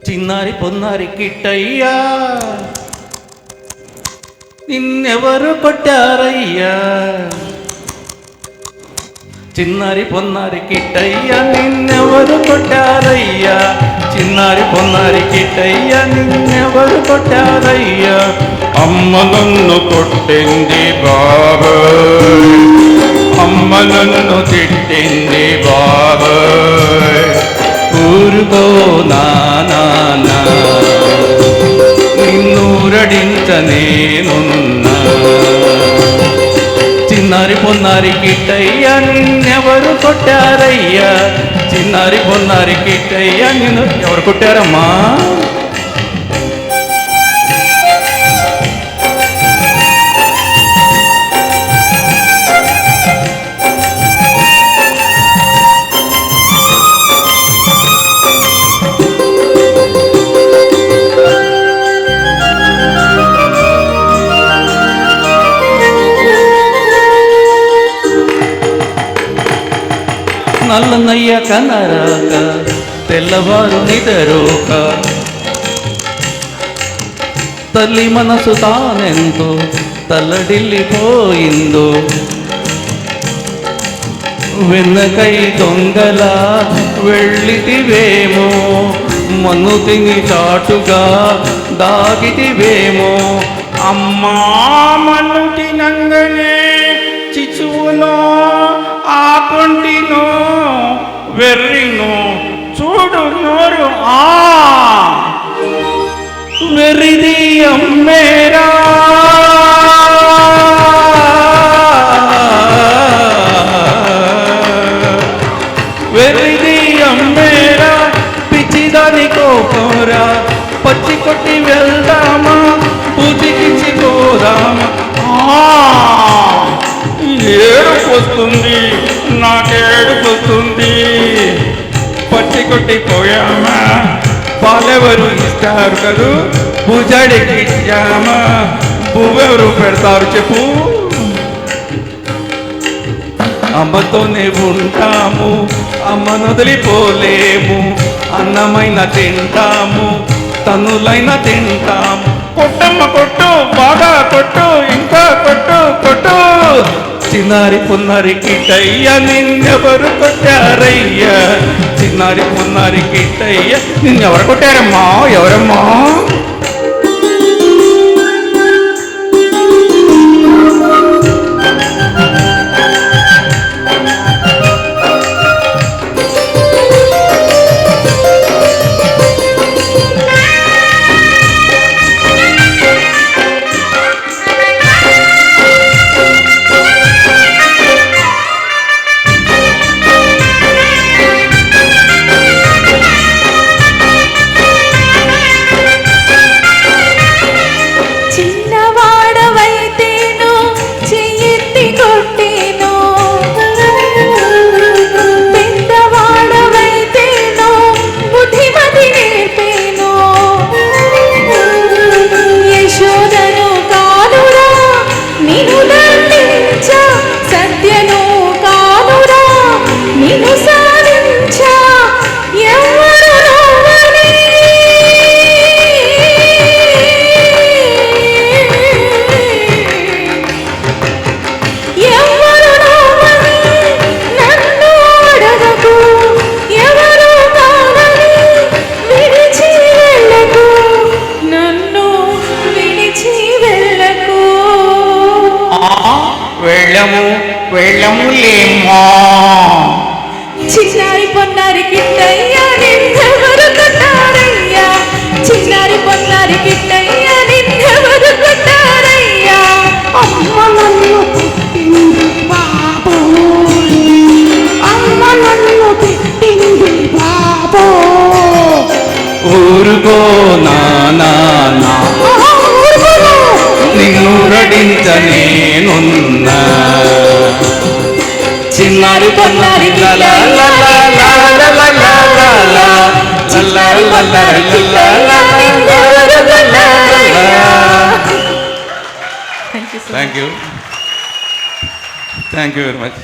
చిన్నారి పొన్నారి కిట్టయ్యా నిన్నెవరు కొట్టారయ్యా? చిన్నారి పొన్నారి కిట్టయ్యా నిన్నెవరు కొట్టారయ్యా? చిన్నారి పొన్నారి కిట్టయ్యా నిన్నెవరు కొట్టారయ్యా? అమ్మ నన్ను కొట్టింది బాబాయ్, అమ్మ నన్ను తిట్టింది బాబాయ్. ఊరుకో నానా నిన్నూరడించ నేనున్నా. చిన్నారి పొన్నారి కిట్టయ్యా నిన్నెవరు కొట్టారయ్యా? చిన్నారి పొన్నారి కిట్టయ్యా నిన్ను ఎవరు కొట్టారమ్మా? నల్లనయ్య కనరాక తెల్లవారు నిదరోక తల్లి మనసు తానెంతో తల్లడిల్లిపోయిందో. వెన్నకై దొంగలా వెళ్ళితివేమో, మన్ను తిని చాటుగా దాగితివేమో. అమ్మా మన్ను తినంగనే చిచువునో ఆకుంటినో వెర్రినో చూడు నోరు ఆ వెర్రిది అమ్మేరా వెర్రిది అమ్మేరా పిచ్చిదాని కోరా పచ్చి కొట్టి వెళ్దామా పూజికిచ్చి పోదామా. ఏడుపు వస్తుంది, నాకేడుపు వస్తుంది. పచ్చి కొట్టి పోయామా పాలెవరు ఇస్తారు కదూ, పూజాడికి ఇచ్చామా పువ్వెవరు పెడతారు చెప్పు. అమ్మతోనే ఉంటాము, అమ్మను వదిలిపోలేము. అన్నమైన తింటాము, తనులైన తింటాము. కొట్టమ్మ కొట్టు, బాగా కొట్టు, ఇంకా కొట్టు కొట్టు. చిన్నారి పొన్నారి కిట్టయ్యా నిన్నెవరు కొట్టారయ్యా? చిన్నారి పొన్నారి కిట్టయ్యా నిన్నెవరు కొట్టారమ్మా? ఎవరమ్మా? వెళ్ళములేమో. చిన్నారి పొన్నారి కిట్టయ్యా నిన్నెవరు కొట్టారయ్యా? చిన్నారి పొన్నారి కిట్టయ్యా నిన్నెవరు కొట్టారయ్యా? అమ్మ నన్ను తిట్టింది బాబోయ్, అమ్మ నన్ను తిట్టింది బాబోయ్. ఊరుకో నానా నిన్ను రడించ నేనున్నా. చిన్నారి పొన్నారి థ్యాంక్ యూ వెరీ మచ్.